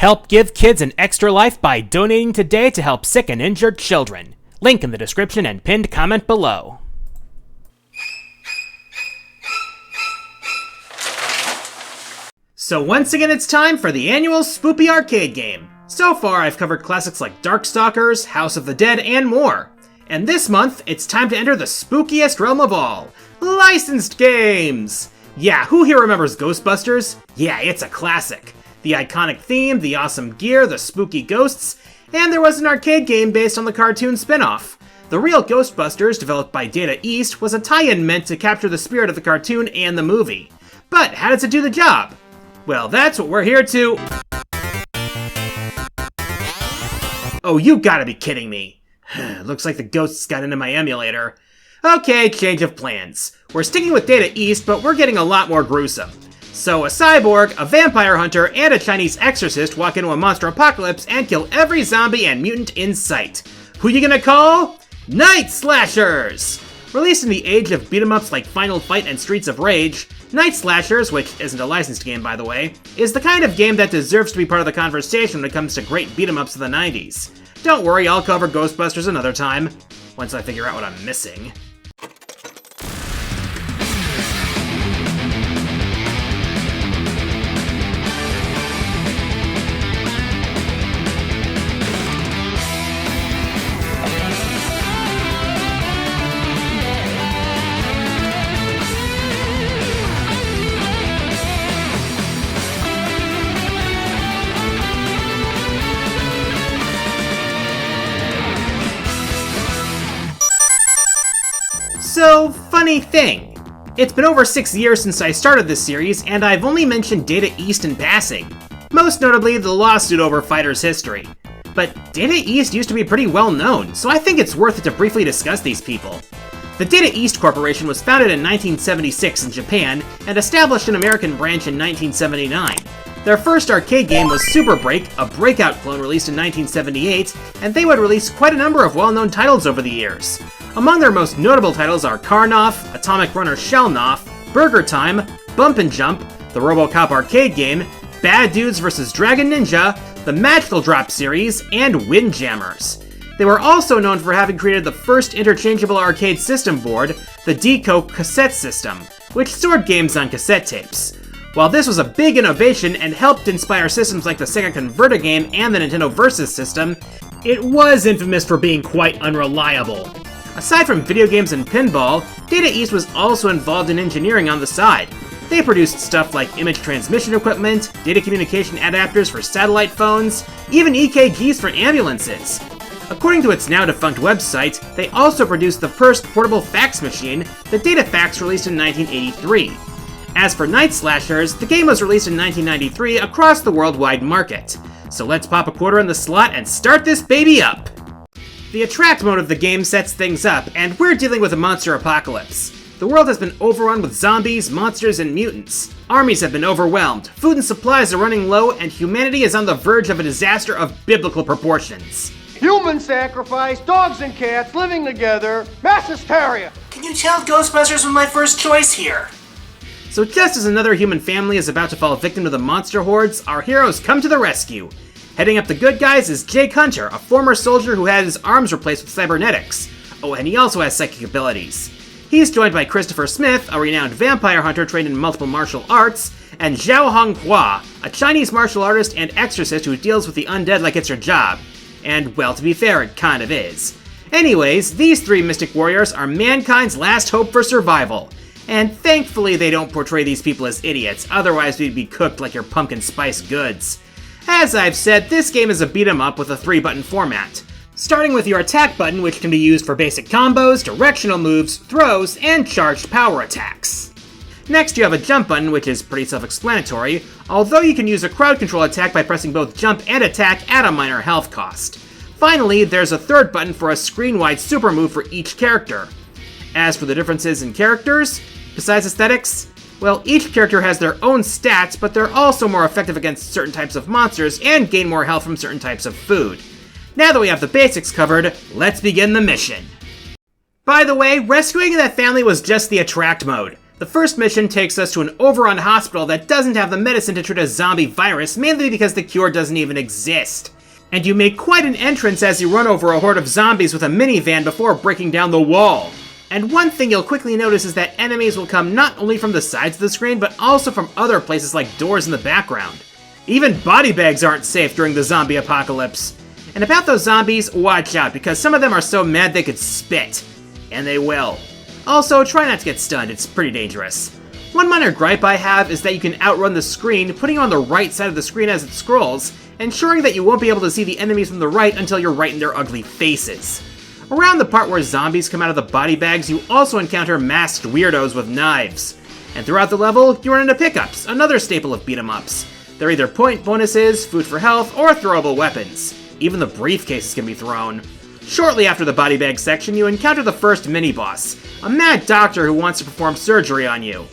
Help give kids an extra life by donating today to help sick and injured children. Link in the description and pinned comment below. So once again it's time for the annual Spoopy Arcade game. So far I've covered classics like Darkstalkers, House of the Dead, and more. And this month, it's time to enter the spookiest realm of all, licensed games! Yeah, who here remembers Ghostbusters? Yeah, it's a classic. The iconic theme, the awesome gear, the spooky ghosts, and there was an arcade game based on the cartoon spin-off. The real Ghostbusters, developed by Data East, was a tie-in meant to capture the spirit of the cartoon and the movie. But how does it do the job? Well, that's what we're here to... Oh, you gotta be kidding me. Looks like the ghosts got into my emulator. Okay, change of plans. We're sticking with Data East, but we're getting a lot more gruesome. So a cyborg, a vampire hunter, and a Chinese exorcist walk into a monster apocalypse and kill every zombie and mutant in sight. Who you gonna call? Night Slashers! Released in the age of beat-em-ups like Final Fight and Streets of Rage, Night Slashers, which isn't a licensed game by the way, is the kind of game that deserves to be part of the conversation when it comes to great beat-em-ups of the 90s. Don't worry, I'll cover Ghostbusters another time, once I figure out what I'm missing. So, funny thing. It's been over 6 years since I started this series, and I've only mentioned Data East in passing. Most notably, the lawsuit over Fighter's history. But Data East used to be pretty well known, so I think it's worth it to briefly discuss these people. The Data East Corporation was founded in 1976 in Japan, and established an American branch in 1979. Their first arcade game was Super Break, a Breakout clone released in 1978, and they would release quite a number of well-known titles over the years. Among their most notable titles are Karnoff, Atomic Runner Shellnoff, Burger Time, Bump and Jump, the RoboCop arcade game, Bad Dudes vs. Dragon Ninja, the Magical Drop series, and Windjammers. They were also known for having created the first interchangeable arcade system board, the Deco cassette system, which stored games on cassette tapes. While this was a big innovation and helped inspire systems like the Sega Converter game and the Nintendo Versus system, it was infamous for being quite unreliable. Aside from video games and pinball, Data East was also involved in engineering on the side. They produced stuff like image transmission equipment, data communication adapters for satellite phones, even EKGs for ambulances. According to its now defunct website, they also produced the first portable fax machine, the DataFax, released in 1983. As for Night Slashers, the game was released in 1993 across the worldwide market. So let's pop a quarter in the slot and start this baby up! The attract mode of the game sets things up, and we're dealing with a monster apocalypse. The world has been overrun with zombies, monsters, and mutants. Armies have been overwhelmed, food and supplies are running low, and humanity is on the verge of a disaster of biblical proportions. Human sacrifice, dogs and cats living together, mass hysteria! Can you tell Ghostbusters was my first choice here? So just as another human family is about to fall victim to the monster hordes, our heroes come to the rescue. Heading up the good guys is Jake Hunter, a former soldier who had his arms replaced with cybernetics. Oh, and he also has psychic abilities. He's joined by Christopher Smith, a renowned vampire hunter trained in multiple martial arts, and Zhao Honghua, a Chinese martial artist and exorcist who deals with the undead like it's her job. And, well, to be fair, it kind of is. Anyways, these three mystic warriors are mankind's last hope for survival. And thankfully they don't portray these people as idiots, otherwise we'd be cooked like your pumpkin spice goods. As I've said, this game is a beat-em-up with a 3-button format. Starting with your attack button, which can be used for basic combos, directional moves, throws, and charged power attacks. Next you have a jump button, which is pretty self-explanatory, although you can use a crowd control attack by pressing both jump and attack at a minor health cost. Finally, there's a third button for a screen-wide super move for each character. As for the differences in characters, besides aesthetics, well, each character has their own stats, but they're also more effective against certain types of monsters and gain more health from certain types of food. Now that we have the basics covered, let's begin the mission. By the way, rescuing that family was just the attract mode. The first mission takes us to an overrun hospital that doesn't have the medicine to treat a zombie virus, mainly because the cure doesn't even exist. And you make quite an entrance as you run over a horde of zombies with a minivan before breaking down the wall. And one thing you'll quickly notice is that enemies will come not only from the sides of the screen, but also from other places like doors in the background. Even body bags aren't safe during the zombie apocalypse. And about those zombies, watch out, because some of them are so mad they could spit. And they will. Also, try not to get stunned, it's pretty dangerous. One minor gripe I have is that you can outrun the screen, putting you on the right side of the screen as it scrolls, ensuring that you won't be able to see the enemies from the right until you're right in their ugly faces. Around the part where zombies come out of the body bags, you also encounter masked weirdos with knives. And throughout the level, you run into pickups, another staple of beat-em-ups. They're either point bonuses, food for health, or throwable weapons. Even the briefcases can be thrown. Shortly after the body bag section, you encounter the first mini-boss, a mad doctor who wants to perform surgery on you.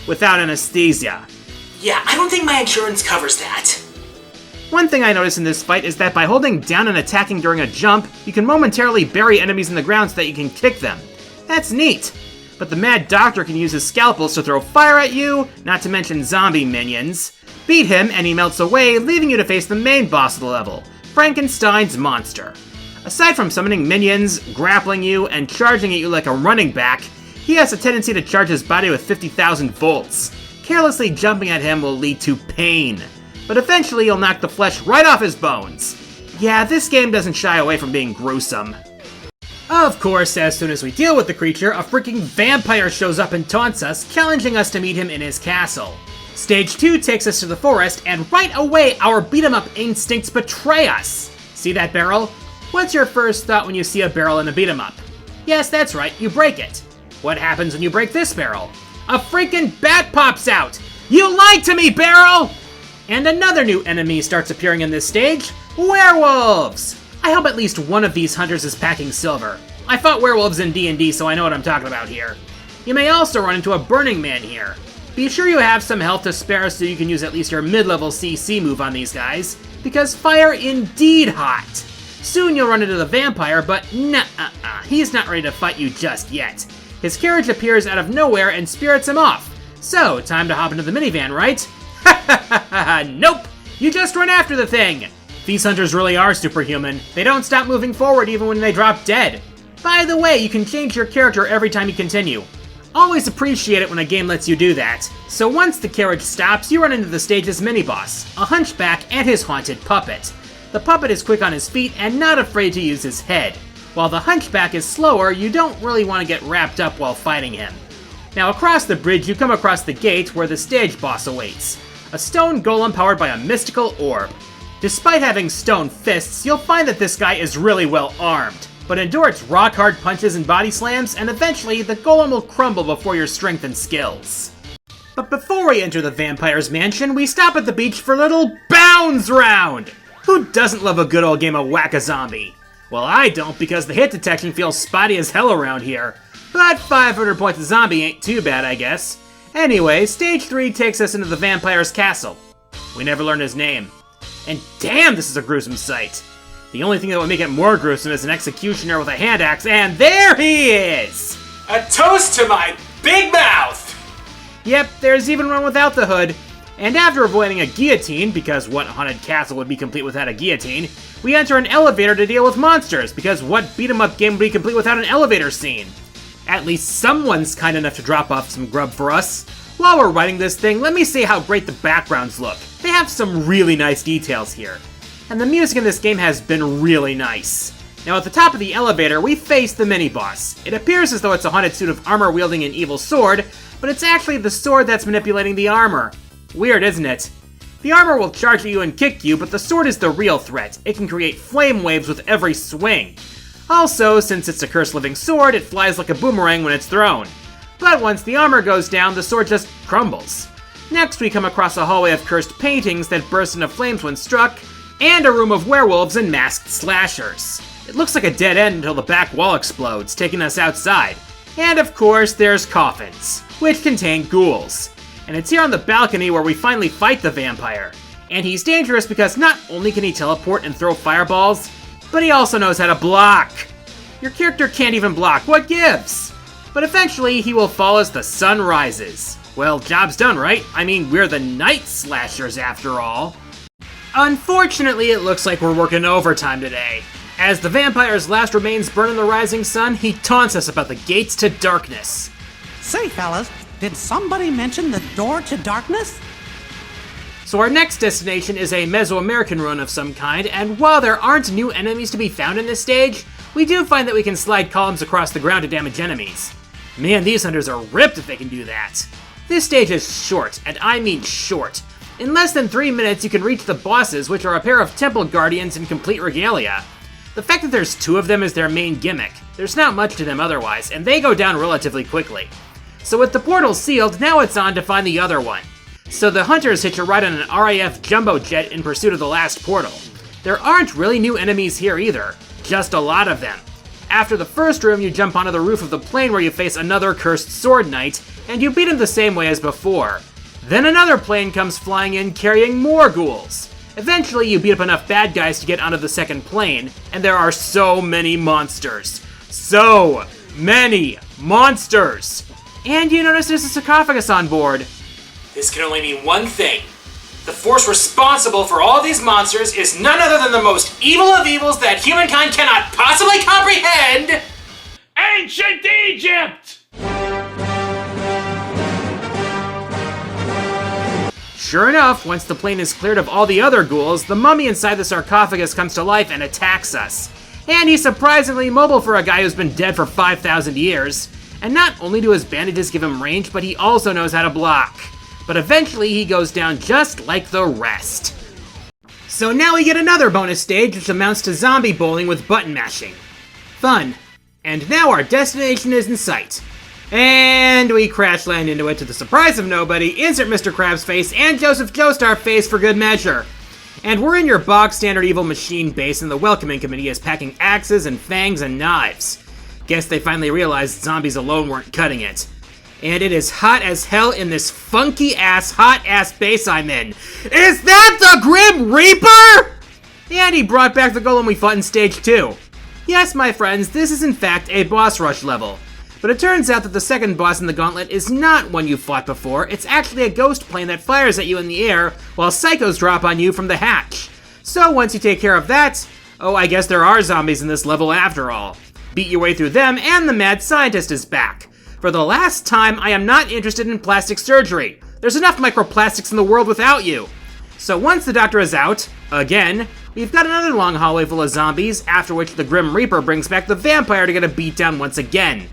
Without anesthesia. Yeah, I don't think my insurance covers that. One thing I noticed in this fight is that by holding down and attacking during a jump, you can momentarily bury enemies in the ground so that you can kick them. That's neat. But the mad doctor can use his scalpels to throw fire at you, not to mention zombie minions. Beat him and he melts away, leaving you to face the main boss of the level, Frankenstein's monster. Aside from summoning minions, grappling you, and charging at you like a running back, he has a tendency to charge his body with 50,000 volts. Carelessly jumping at him will lead to pain, but eventually you'll knock the flesh right off his bones. Yeah, this game doesn't shy away from being gruesome. Of course, as soon as we deal with the creature, a freaking vampire shows up and taunts us, challenging us to meet him in his castle. Stage 2 takes us to the forest, and right away our beat-em-up instincts betray us. See that barrel? What's your first thought when you see a barrel in a beat-em-up? Yes, that's right, you break it. What happens when you break this barrel? A freaking bat pops out! You lied to me, barrel! And another new enemy starts appearing in this stage, werewolves! I hope at least one of these hunters is packing silver. I fought werewolves in D&D, so I know what I'm talking about here. You may also run into a Burning Man here. Be sure you have some health to spare so you can use at least your mid-level CC move on these guys, because fire indeed hot! Soon you'll run into the vampire, but nuh-uh-uh, he's not ready to fight you just yet. His carriage appears out of nowhere and spirits him off. So, time to hop into the minivan, right? Ha ha ha ha! Nope! You just run after the thing! These hunters really are superhuman. They don't stop moving forward even when they drop dead. By the way, you can change your character every time you continue. Always appreciate it when a game lets you do that. So once the carriage stops, you run into the stage's mini-boss, a hunchback and his haunted puppet. The puppet is quick on his feet and not afraid to use his head. While the hunchback is slower, you don't really want to get wrapped up while fighting him. Now across the bridge you come across the gate where the stage boss awaits. A stone golem powered by a mystical orb. Despite having stone fists, you'll find that this guy is really well armed, but endure its rock-hard punches and body slams, and eventually the golem will crumble before your strength and skills. But before we enter the vampire's mansion, we stop at the beach for a little bounds round! Who doesn't love a good old game of whack-a-zombie? Well, I don't, because the hit detection feels spotty as hell around here. But 500 points a zombie ain't too bad, I guess. Anyway, stage 3 takes us into the vampire's castle. We never learn his name. And damn, this is a gruesome sight. The only thing that would make it more gruesome is an executioner with a hand axe, and there he is! A toast to my big mouth! Yep, there's even one without the hood. And after avoiding a guillotine, because what haunted castle would be complete without a guillotine, we enter an elevator to deal with monsters, because what beat-em-up game would be complete without an elevator scene? At least someone's kind enough to drop off some grub for us. While we're writing this thing, let me say how great the backgrounds look. They have some really nice details here. And the music in this game has been really nice. Now at the top of the elevator, we face the mini-boss. It appears as though it's a haunted suit of armor wielding an evil sword, but it's actually the sword that's manipulating the armor. Weird, isn't it? The armor will charge at you and kick you, but the sword is the real threat. It can create flame waves with every swing. Also, since it's a cursed living sword, it flies like a boomerang when it's thrown. But once the armor goes down, the sword just crumbles. Next, we come across a hallway of cursed paintings that burst into flames when struck, and a room of werewolves and masked slashers. It looks like a dead end until the back wall explodes, taking us outside. And of course, there's coffins, which contain ghouls. And it's here on the balcony where we finally fight the vampire. And he's dangerous because not only can he teleport and throw fireballs, but he also knows how to block. Your character can't even block, what gives? but eventually he will fall as the sun rises. Well, job's done, right? I mean, we're the night slashers after all. Unfortunately, it looks like we're working overtime today. As the vampire's last remains burn in the rising sun, he taunts us about the gates to darkness. Say, fellas, did somebody mention the door to darkness? So our next destination is a Mesoamerican ruin of some kind, and while there aren't new enemies to be found in this stage, we do find that we can slide columns across the ground to damage enemies. Man, these hunters are ripped if they can do that. This stage is short, and I mean short. In less than 3 minutes you can reach the bosses, which are a pair of temple guardians in complete regalia. The fact that there's 2 of them is their main gimmick. There's not much to them otherwise, and they go down relatively quickly. So with the portal sealed, now it's on to find the other one. So the hunters hitch a ride on an RAF jumbo jet in pursuit of the last portal. There aren't really new enemies here either, just a lot of them. After the first room, you jump onto the roof of the plane where you face another cursed sword knight, and you beat him the same way as before. Then another plane comes flying in carrying more ghouls. Eventually, you beat up enough bad guys to get onto the second plane, and there are so many monsters. So many monsters! And you notice there's a sarcophagus on board. This can only mean one thing. The force responsible for all these monsters is none other than the most evil of evils that humankind cannot possibly comprehend! Ancient Egypt! Sure enough, once the plane is cleared of all the other ghouls, the mummy inside the sarcophagus comes to life and attacks us. And he's surprisingly mobile for a guy who's been dead for 5,000 years. And not only do his bandages give him range, but he also knows how to block. But eventually he goes down just like the rest. So now we get another bonus stage which amounts to zombie bowling with button mashing. Fun. And now our destination is in sight. And we crash land into it to the surprise of nobody, insert Mr. Krabs face and Joseph Joestar face for good measure. And we're in your bog standard evil machine base and the welcoming committee is packing axes and fangs and knives. Guess they finally realized zombies alone weren't cutting it. And it is hot as hell in this funky-ass, hot-ass base I'm in. Is that the Grim Reaper? And he brought back the golem we fought in Stage 2. Yes, my friends, this is in fact a boss rush level. But it turns out that the second boss in the gauntlet is not one you've fought before. It's actually a ghost plane that fires at you in the air while psychos drop on you from the hatch. So once you take care of that, oh, I guess there are zombies in this level after all. Beat your way through them and the mad scientist is back. For the last time, I am not interested in plastic surgery. There's enough microplastics in the world without you. So once the doctor is out, again, we've got another long hallway full of zombies, after which the Grim Reaper brings back the vampire to get a beatdown once again.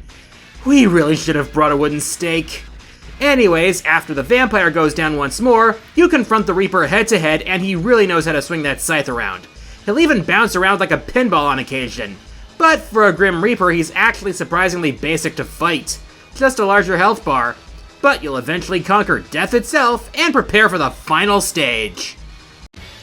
We really should have brought a wooden stake. Anyways, after the vampire goes down once more, you confront the Reaper head to head and he really knows how to swing that scythe around. He'll even bounce around like a pinball on occasion. But for a Grim Reaper, he's actually surprisingly basic to fight. Just a larger health bar. But you'll eventually conquer death itself and prepare for the final stage.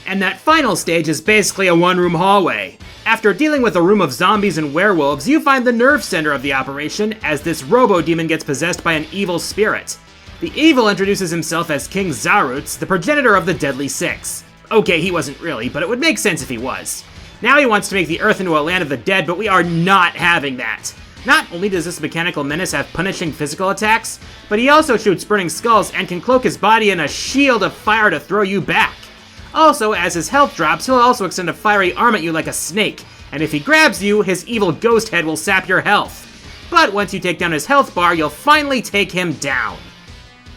And that final stage is basically a one-room hallway. After dealing with a room of zombies and werewolves, you find the nerve center of the operation as this robo-demon gets possessed by an evil spirit. The evil introduces himself as King Zaruts, the progenitor of the Deadly Six. Okay, he wasn't really, but it would make sense if he was. Now he wants to make the Earth into a land of the dead, but we are not having that. Not only does this mechanical menace have punishing physical attacks, but he also shoots burning skulls and can cloak his body in a shield of fire to throw you back. Also, as his health drops, he'll also extend a fiery arm at you like a snake, and if he grabs you, his evil ghost head will sap your health. But once you take down his health bar, you'll finally take him down.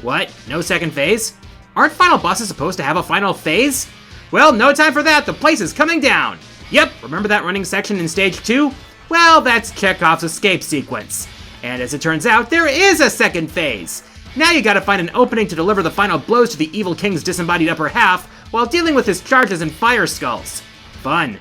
What? No second phase? Aren't final bosses supposed to have a final phase? Well, no time for that, the place is coming down! Yep, remember that running section in Stage 2? Well, that's Chekhov's escape sequence. And as it turns out, there is a second phase. Now you gotta find an opening to deliver the final blows to the evil king's disembodied upper half while dealing with his charges and fire skulls. Fun.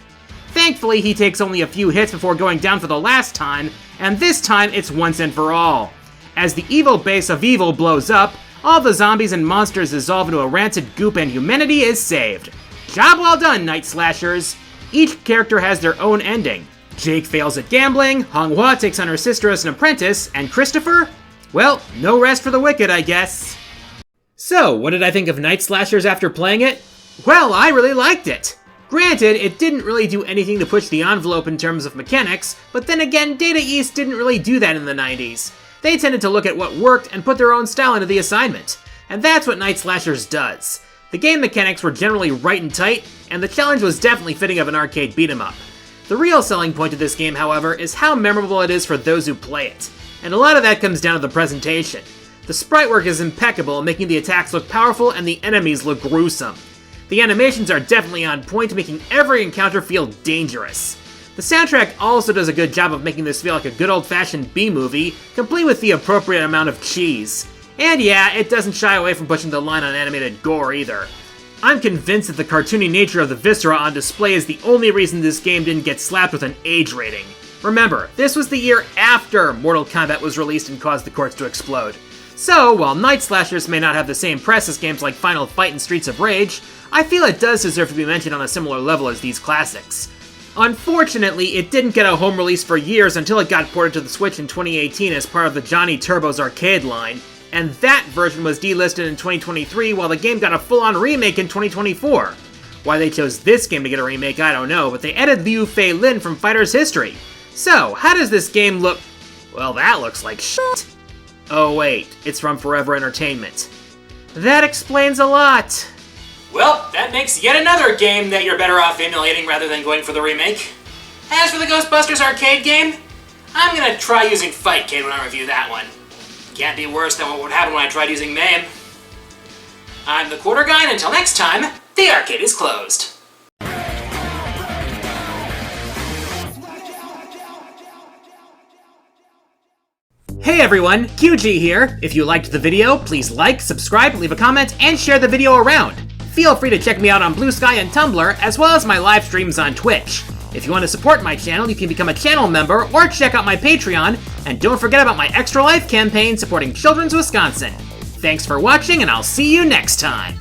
Thankfully, he takes only a few hits before going down for the last time, and this time it's once and for all. As the evil base of evil blows up, all the zombies and monsters dissolve into a rancid goop and humanity is saved. Job well done, Night Slashers. Each character has their own ending. Jake fails at gambling, Honghua takes on her sister as an apprentice, and Christopher? Well, no rest for the wicked, I guess. So, what did I think of Night Slashers after playing it? Well, I really liked it. Granted, it didn't really do anything to push the envelope in terms of mechanics, but then again, Data East didn't really do that in the 90s. They tended to look at what worked and put their own style into the assignment. And that's what Night Slashers does. The game mechanics were generally right and tight, and the challenge was definitely fitting of an arcade beat-em-up. The real selling point of this game, however, is how memorable it is for those who play it. And a lot of that comes down to the presentation. The sprite work is impeccable, making the attacks look powerful and the enemies look gruesome. The animations are definitely on point, making every encounter feel dangerous. The soundtrack also does a good job of making this feel like a good old-fashioned B-movie, complete with the appropriate amount of cheese. And yeah, it doesn't shy away from pushing the line on animated gore either. I'm convinced that the cartoony nature of the viscera on display is the only reason this game didn't get slapped with an age rating. Remember, this was the year after Mortal Kombat was released and caused the courts to explode. So, while Night Slashers may not have the same press as games like Final Fight and Streets of Rage, I feel it does deserve to be mentioned on a similar level as these classics. Unfortunately, it didn't get a home release for years until it got ported to the Switch in 2018 as part of the Johnny Turbo's arcade line, and that version was delisted in 2023 while the game got a full-on remake in 2024. Why they chose this game to get a remake, I don't know, but they added Liu Fei Lin from Fighter's History. So, how does this game look? Well, that looks like shit. Oh wait, it's from ForeverEntertainment. That explains a lot. Well, that makes yet another game that you're better off emulating rather than going for the remake. As for the Ghostbusters arcade game, I'm gonna try using Fightcade when I review that one. Can't be worse than what would happen when I tried using MAME. I'm the Quarter Guy, and until next time, the arcade is closed. Hey everyone, QG here. If you liked the video, please like, subscribe, leave a comment, and share the video around. Feel free to check me out on Blue Sky and Tumblr, as well as my live streams on Twitch. If you want to support my channel, you can become a channel member or check out my Patreon, and don't forget about my Extra Life campaign supporting Children's Wisconsin. Thanks for watching, and I'll see you next time!